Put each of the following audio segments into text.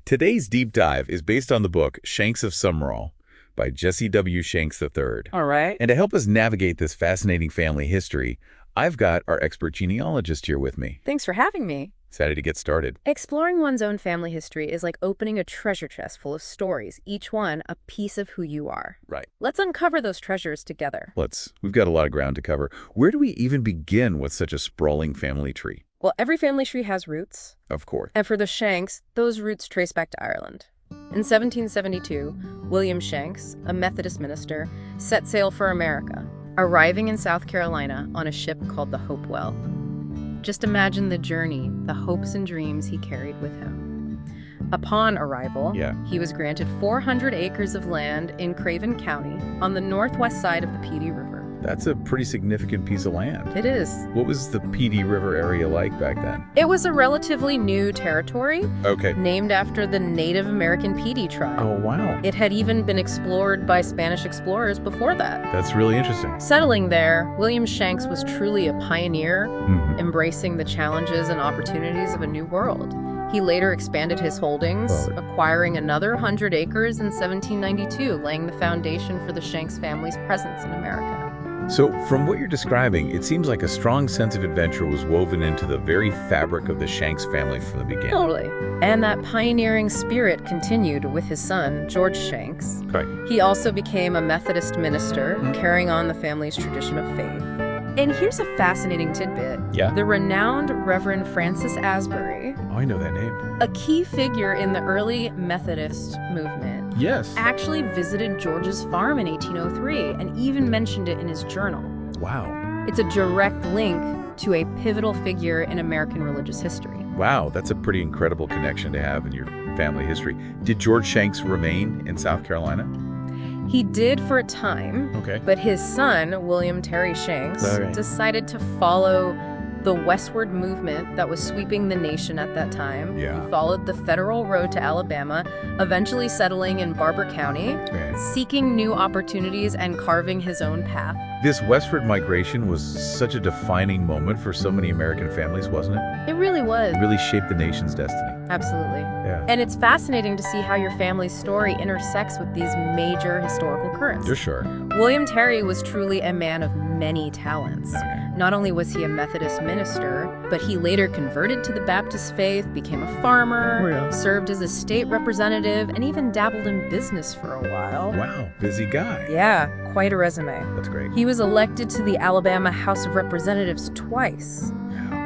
Today's deep dive is based on the book Shanks of Sumrall by Jesse W. Shanks III. All right. And to help us navigate this fascinating family history, I've got our expert genealogist here with me. Thanks for having me. Excited to get started. Exploring one's own family history is like opening a treasure chest full of stories, each one a piece of who you are. Right. Let's uncover those treasures together. We've got a lot of ground to cover. Where do we even begin with such a sprawling family tree? Well, every family tree has roots. Of course. And for the Shanks, those roots trace back to Ireland. In 1772, William Shanks, a Methodist minister, set sail for America, arriving in South Carolina on a ship called the Hopewell. Just imagine the journey, the hopes and dreams he carried with him. Upon arrival, he was granted 400 acres of land in Craven County on the northwest side of the Petey River. That's a pretty significant piece of land. It is. What was the Petey River area like back then? It was a relatively new territory. Okay. Named after the Native American Petey tribe. Oh, wow. It had even been explored by Spanish explorers before that. That's really interesting. Settling there, William Shanks was truly a pioneer, embracing the challenges and opportunities of a new world. He later expanded his holdings, acquiring another 100 acres in 1792, laying the foundation for the Shanks family's presence in America. So, from what you're describing, it seems like a strong sense of adventure was woven into the very fabric of the Shanks family from the beginning. Totally. And that pioneering spirit continued with his son, George Shanks. Right. He also became a Methodist minister, carrying on the family's tradition of faith. And here's a fascinating tidbit. Yeah? The renowned Reverend Francis Asbury, Oh, I know that name. a key figure in the early Methodist movement, Yes. actually visited George's farm in 1803 and even mentioned it in his journal. Wow. It's a direct link to a pivotal figure in American religious history. Wow, that's a pretty incredible connection to have in your family history. Did George Shanks remain in South Carolina? He did for a time, Okay. but his son, William Terry Shanks, Okay. decided to follow the westward movement that was sweeping the nation at that time. Yeah. He followed the federal road to Alabama, eventually settling in Barber County, seeking new opportunities and carving his own path. This westward migration was such a defining moment for so many American families, wasn't it? It really was. It really shaped the nation's destiny. Absolutely. Yeah. And it's fascinating to see how your family's story intersects with these major historical currents. You're sure. William Terry was truly a man of many talents. Okay. Not only was he a Methodist minister, but he later converted to the Baptist faith, became a farmer, served as a state representative, and even dabbled in business for a while. Wow, busy guy. Yeah, quite a resume. That's great. He was elected to the Alabama House of Representatives twice,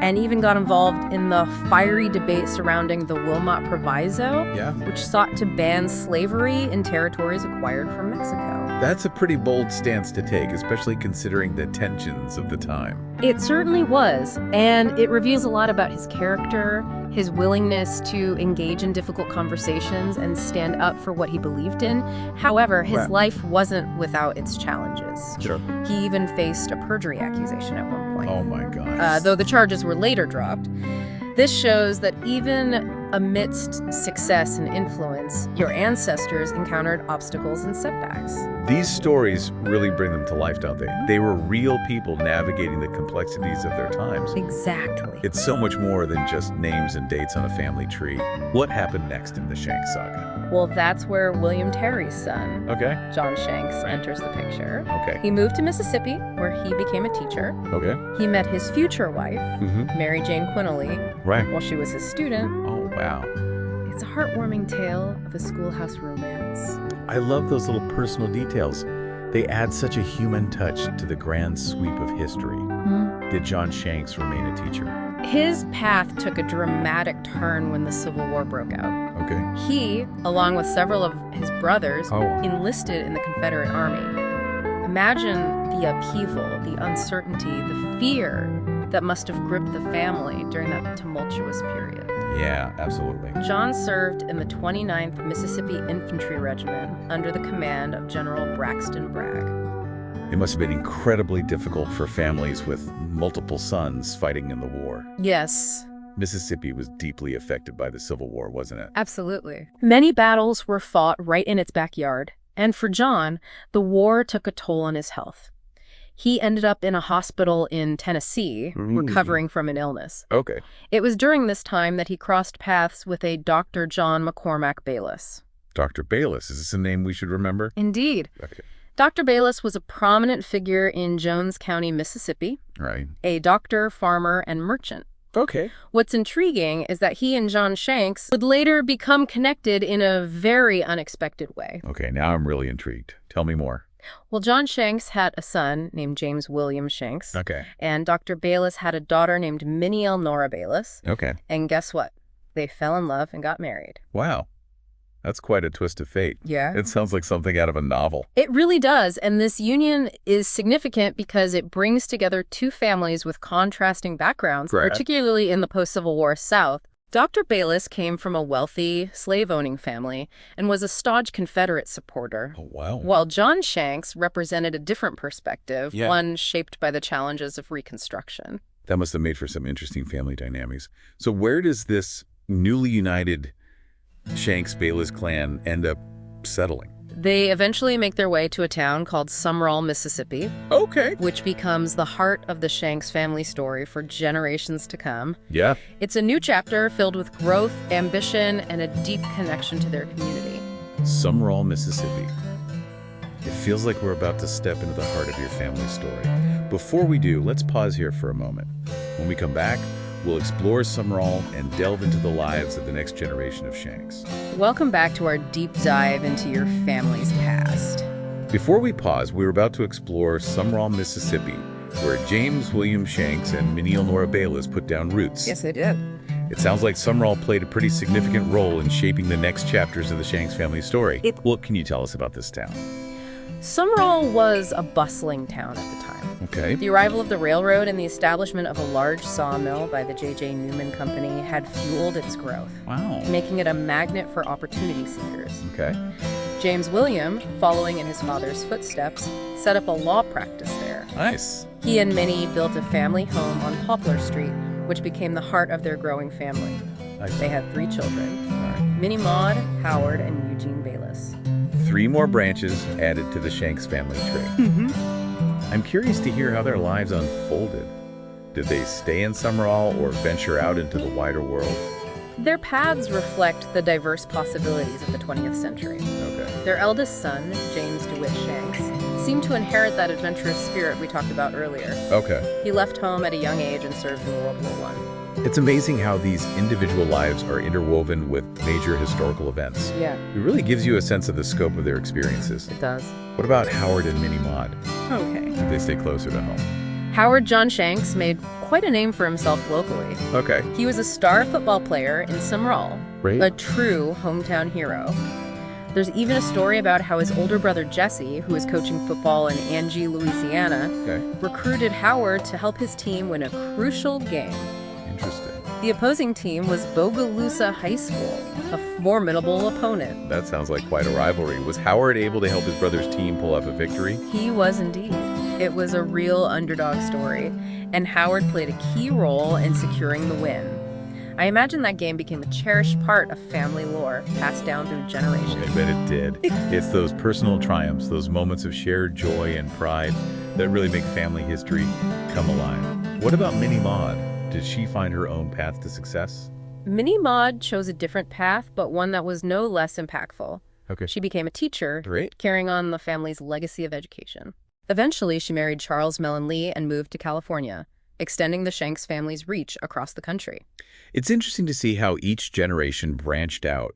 and even got involved in the fiery debate surrounding the Wilmot Proviso, which sought to ban slavery in territories acquired from Mexico. That's a pretty bold stance to take, especially considering the tensions of the time. It certainly was, and it reveals a lot about his character, his willingness to engage in difficult conversations and stand up for what he believed in. However, his life wasn't without its challenges. Sure. He even faced a perjury accusation at one point. Oh my gosh. Though the charges were later dropped. This shows that even amidst success and influence, your ancestors encountered obstacles and setbacks. These stories really bring them to life, don't they? They were real people navigating the complexities of their times. Exactly. It's so much more than just names and dates on a family tree. What happened next in the Shanks saga? Well, that's where William Terry's son, John Shanks, enters the picture. Okay. He moved to Mississippi, where he became a teacher. Okay. He met his future wife, Mary Jane Quinley, while she was his student. Oh, wow. It's a heartwarming tale of a schoolhouse romance. I love those little personal details. They add such a human touch to the grand sweep of history. Did John Shanks remain a teacher? His path took a dramatic turn when the Civil War broke out. Okay. He, along with several of his brothers, enlisted in the Confederate Army. Imagine the upheaval, the uncertainty, the fear that must have gripped the family during that tumultuous period. Yeah, absolutely. John served in the 29th Mississippi Infantry Regiment under the command of General Braxton Bragg. It must have been incredibly difficult for families with multiple sons fighting in the war. Yes. Mississippi was deeply affected by the Civil War, wasn't it? Absolutely. Many battles were fought right in its backyard, and for John, the war took a toll on his health. He ended up in a hospital in Tennessee, recovering from an illness. Okay. It was during this time that he crossed paths with a Dr. John McCormack Bayliss. Dr. Bayliss, is this a name we should remember? Indeed. Okay. Dr. Bayliss was a prominent figure in Jones County, Mississippi, Right. a doctor, farmer, and merchant. Okay. What's intriguing is that he and John Shanks would later become connected in a very unexpected way. Okay, now I'm really intrigued. Tell me more. Well, John Shanks had a son named James William Shanks. Okay. And Dr. Bayliss had a daughter named Minnie Elnora Bayliss. Okay. And guess what? They fell in love and got married. Wow. That's quite a twist of fate. Yeah. It sounds like something out of a novel. It really does. And this union is significant because it brings together two families with contrasting backgrounds, Correct. particularly in the post-Civil War South. Dr. Bayliss came from a wealthy, slave-owning family and was a staunch Confederate supporter. Oh, wow. While John Shanks represented a different perspective, Yeah. one shaped by the challenges of Reconstruction. That must have made for some interesting family dynamics. So where does this newly united Shanks-Bayliss clan end up settling? They eventually make their way to a town called Sumrall, Mississippi, Okay. which becomes the heart of the Shanks family story for generations to come. Yeah. It's a new chapter filled with growth, ambition, and a deep connection to their community. Sumrall, Mississippi. It feels like we're about to step into the heart of your family story. Before we do, let's pause here for a moment. When we come back, we'll explore Sumrall and delve into the lives of the next generation of Shanks. Welcome back to our deep dive into your family's past. Before we pause, we're about to explore Sumrall, Mississippi, where James William Shanks and Minnie Elnora Bayliss put down roots. Yes, they did. It sounds like Sumrall played a pretty significant role in shaping the next chapters of the Shanks family story. What can you tell us about this town? Sumrall was a bustling town at the time. Okay. The arrival of the railroad and the establishment of a large sawmill by the J.J. Newman Company had fueled its growth, Wow. making it a magnet for opportunity seekers. Okay. James William, following in his father's footsteps, set up a law practice there. Nice. He and Minnie built a family home on Poplar Street, which became the heart of their growing family. Nice. They had 3 children, All right. Minnie Maud, Howard, and Eugene Bayliss. 3 more branches added to the Shanks family tree. I'm curious to hear how their lives unfolded. Did they stay in Sumrall or venture out into the wider world? Their paths reflect the diverse possibilities of the 20th century. Okay. Their eldest son, James DeWitt Shanks, seemed to inherit that adventurous spirit we talked about earlier. Okay. He left home at a young age and served in World War I. It's amazing how these individual lives are interwoven with major historical events. Yeah, It really gives you a sense of the scope of their experiences. it does. What about Howard and Minnie Maud? Okay. Did they stay closer to home? Howard John Shanks made quite a name for himself locally. Okay. He was a star football player in Sumrall, Great. a true hometown hero. There's even a story about how his older brother Jesse, who was coaching football in Angie, Louisiana, Okay. recruited Howard to help his team win a crucial game. Interesting. The opposing team was Bogalusa High School, a formidable opponent. That sounds like quite a rivalry. Was Howard able to help his brother's team pull off a victory? He was indeed. It was a real underdog story, and Howard played a key role in securing the win. I imagine that game became a cherished part of family lore, passed down through generations. I bet it did. It's those personal triumphs, those moments of shared joy and pride that really make family history come alive. What about Minnie Maud? Did she find her own path to success? Minnie Maud chose a different path, but one that was no less impactful. Okay. She became a teacher, Great. carrying on the family's legacy of education. Eventually, she married Charles Mellon Lee and moved to California, extending the Shanks family's reach across the country. It's interesting to see how each generation branched out,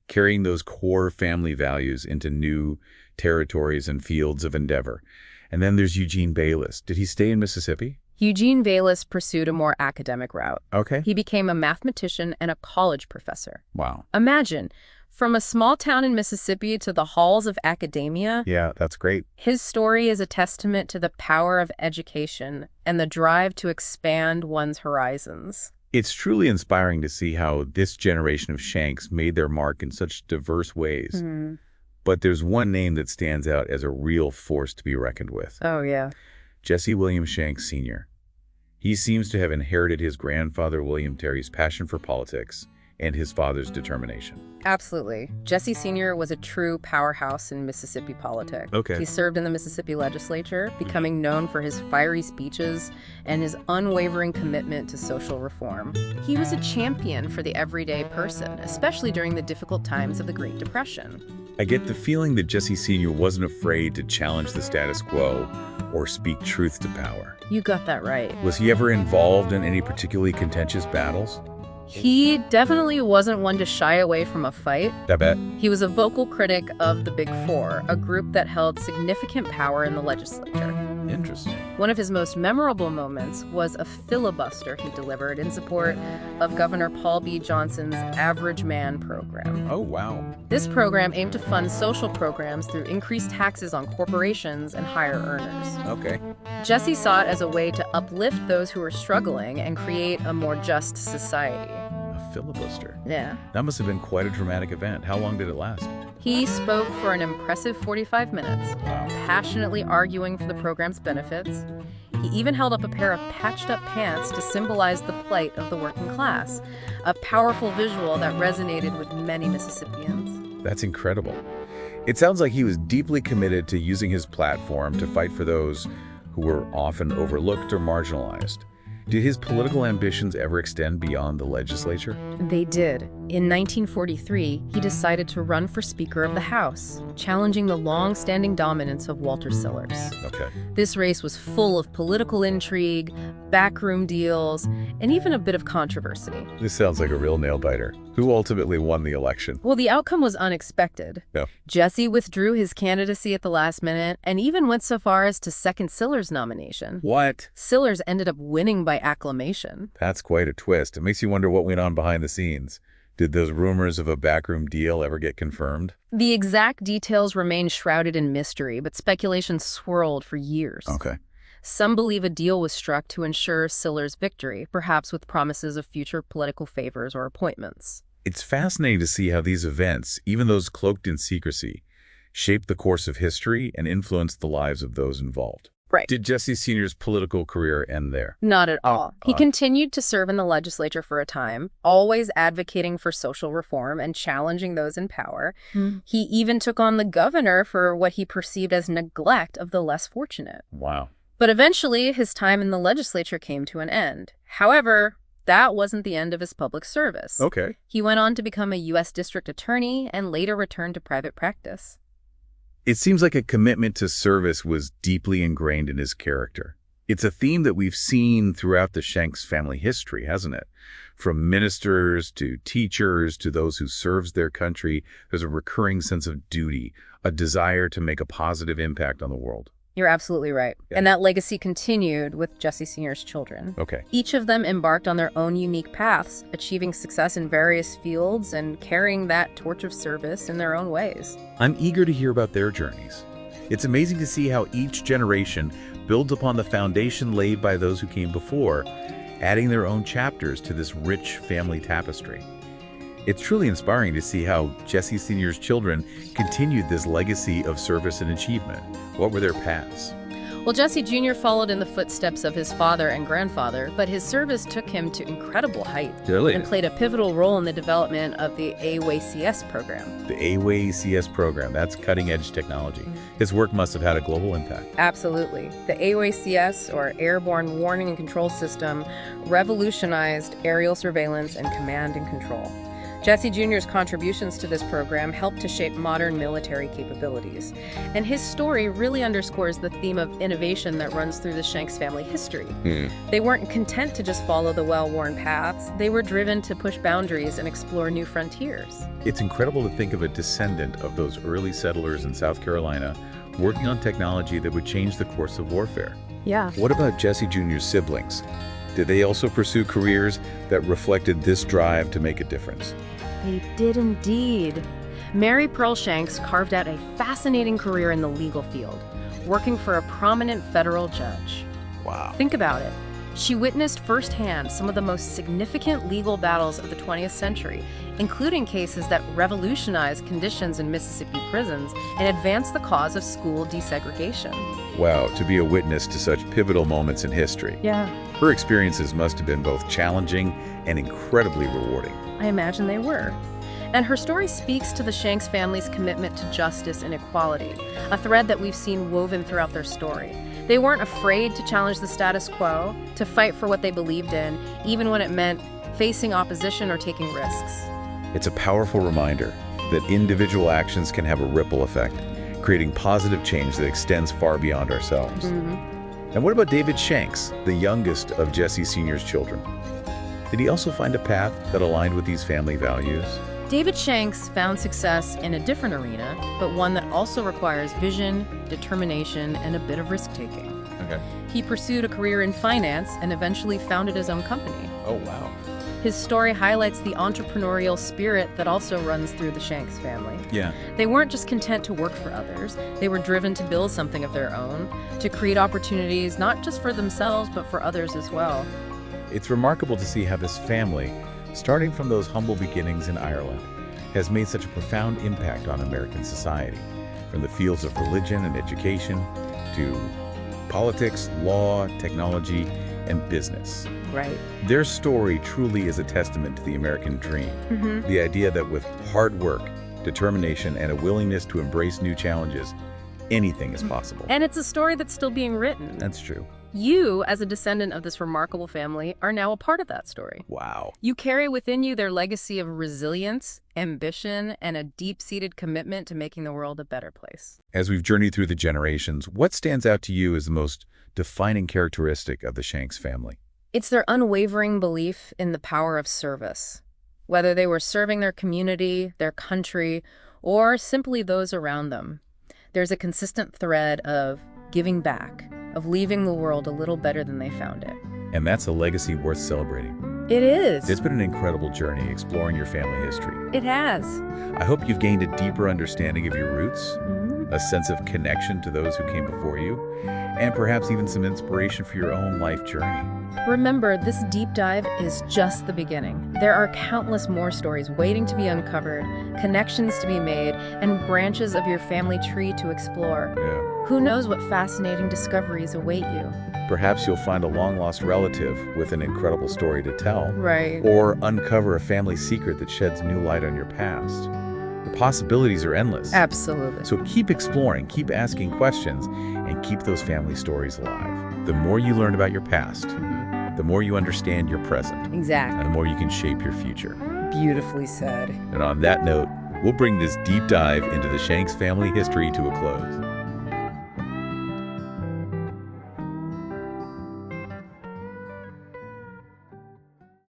carrying those core family values into new territories and fields of endeavor. And then there's Eugene Bayliss. Did he stay in Mississippi? Eugene Bayliss pursued a more academic route. Okay. He became a mathematician and a college professor. Wow. Imagine, from a small town in Mississippi to the halls of academia, Yeah, that's great. his story is a testament to the power of education and the drive to expand one's horizons. It's truly inspiring to see how this generation of Shanks made their mark in such diverse ways. But there's one name that stands out as a real force to be reckoned with. Oh, yeah. Jesse William Shanks Sr. He seems to have inherited his grandfather William Terry's passion for politics and his father's determination. Absolutely. Jesse Sr. was a true powerhouse in Mississippi politics. Okay. He served in the Mississippi legislature, becoming known for his fiery speeches and his unwavering commitment to social reform. He was a champion for the everyday person, especially during the difficult times of the Great Depression. I get the feeling that Jesse Sr. wasn't afraid to challenge the status quo or speak truth to power. You got that right. Was he ever involved in any particularly contentious battles? He definitely wasn't one to shy away from a fight. I bet. He was a vocal critic of the Big Four, a group that held significant power in the legislature. Interesting. One of his most memorable moments was a filibuster he delivered in support of Governor Paul B. Johnson's Average Man program. Oh, wow. This program aimed to fund social programs through increased taxes on corporations and higher earners. Okay. Jesse saw it as a way to uplift those who were struggling and create a more just society. A filibuster. Yeah. That must have been quite a dramatic event. How long did it last? He spoke for an impressive 45 minutes, Wow. passionately arguing for the program's benefits. He even held up a pair of patched-up pants to symbolize the plight of the working class, a powerful visual that resonated with many Mississippians. That's incredible. It sounds like he was deeply committed to using his platform to fight for those who were often overlooked or marginalized. Did his political ambitions ever extend beyond the legislature? They did. In 1943, he decided to run for Speaker of the House, challenging the long-standing dominance of Walter Sillars. Okay. This race was full of political intrigue, backroom deals, and even a bit of controversy. This sounds like a real nail-biter. Who ultimately won the election? Well, the outcome was unexpected. Yeah. Jesse withdrew his candidacy at the last minute and even went so far as to second Sillars' nomination. What? Sillars ended up winning by acclamation. That's quite a twist. It makes you wonder what went on behind the scenes. Did those rumors of a backroom deal ever get confirmed? The exact details remain shrouded in mystery, but speculation swirled for years. Okay. Some believe a deal was struck to ensure Sillars' victory, perhaps with promises of future political favors or appointments. It's fascinating to see how these events, even those cloaked in secrecy, shaped the course of history and influenced the lives of those involved. Right. Did Jesse Sr.'s political career end there? Not at all. He continued to serve in the legislature for a time, always advocating for social reform and challenging those in power. He even took on the governor for what he perceived as neglect of the less fortunate. Wow. But eventually, his time in the legislature came to an end. However, that wasn't the end of his public service. Okay. He went on to become a U.S. district attorney and later returned to private practice. It seems like a commitment to service was deeply ingrained in his character. It's a theme that we've seen throughout the Shanks family history, hasn't it? From ministers to teachers to those who serves their country, there's a recurring sense of duty, a desire to make a positive impact on the world. You're absolutely right. Yeah. And that legacy continued with Jesse Sr.'s children. Okay. Each of them embarked on their own unique paths, achieving success in various fields and carrying that torch of service in their own ways. I'm eager to hear about their journeys. It's amazing to see how each generation builds upon the foundation laid by those who came before, adding their own chapters to this rich family tapestry. It's truly inspiring to see how Jesse Sr.'s children continued this legacy of service and achievement. What were their paths? Well, Jesse Jr. followed in the footsteps of his father and grandfather, but his service took him to incredible heights and played a pivotal role in the development of the AWACS program. The AWACS program, that's cutting-edge technology. His work must have had a global impact. Absolutely. The AWACS, or Airborne Warning and Control System, revolutionized aerial surveillance and command and control. Jesse Jr.'s contributions to this program helped to shape modern military capabilities. And his story really underscores the theme of innovation that runs through the Shanks family history. They weren't content to just follow the well-worn paths. They were driven to push boundaries and explore new frontiers. It's incredible to think of a descendant of those early settlers in South Carolina working on technology that would change the course of warfare. Yeah. What about Jesse Jr.'s siblings? Did they also pursue careers that reflected this drive to make a difference? They did indeed. Mary Pearl Shanks carved out a fascinating career in the legal field, working for a prominent federal judge. Wow. Think about it. She witnessed firsthand some of the most significant legal battles of the 20th century, including cases that revolutionized conditions in Mississippi prisons and advanced the cause of school desegregation. Wow, to be a witness to such pivotal moments in history. Yeah, Her experiences must have been both challenging and incredibly rewarding. I imagine they were. And her story speaks to the Shanks family's commitment to justice and equality, a thread that we've seen woven throughout their story. They weren't afraid to challenge the status quo, to fight for what they believed in, even when it meant facing opposition or taking risks. It's a powerful reminder that individual actions can have a ripple effect, creating positive change that extends far beyond ourselves. And what about David Shanks, the youngest of Jesse Sr.'s children? Did he also find a path that aligned with these family values? David Shanks found success in a different arena, but one that also requires vision, determination, and a bit of risk-taking. Okay. He pursued a career in finance and eventually founded his own company. Oh, wow. His story highlights the entrepreneurial spirit that also runs through the Shanks family. Yeah. They weren't just content to work for others. They were driven to build something of their own, to create opportunities not just for themselves, but for others as well. It's remarkable to see how this family, starting from those humble beginnings in Ireland, has made such a profound impact on American society, from the fields of religion and education to politics, law, technology, and business. Right. Their story truly is a testament to the American dream. The idea that with hard work, determination, and a willingness to embrace new challenges, anything is possible. And it's a story that's still being written. That's true. You, as a descendant of this remarkable family, are now a part of that story. Wow. You carry within you their legacy of resilience, ambition, and a deep-seated commitment to making the world a better place. As we've journeyed through the generations, what stands out to you as the most defining characteristic of the Shanks family? It's their unwavering belief in the power of service. Whether they were serving their community, their country, or simply those around them, there's a consistent thread of giving back, of leaving the world a little better than they found it. And that's a legacy worth celebrating. It is. It's been an incredible journey exploring your family history. It has. I hope you've gained a deeper understanding of your roots, a sense of connection to those who came before you, and perhaps even some inspiration for your own life journey. Remember, this deep dive is just the beginning. There are countless more stories waiting to be uncovered, connections to be made, and branches of your family tree to explore. Yeah. Who knows what fascinating discoveries await you? Perhaps you'll find a long-lost relative with an incredible story to tell. Right. Or uncover a family secret that sheds new light on your past. The possibilities are endless. Absolutely. So keep exploring, keep asking questions, and keep those family stories alive. The more you learn about your past, the more you understand your present, Exactly. and the more you can shape your future. Beautifully said. And on that note, we'll bring this deep dive into the Shanks family history to a close.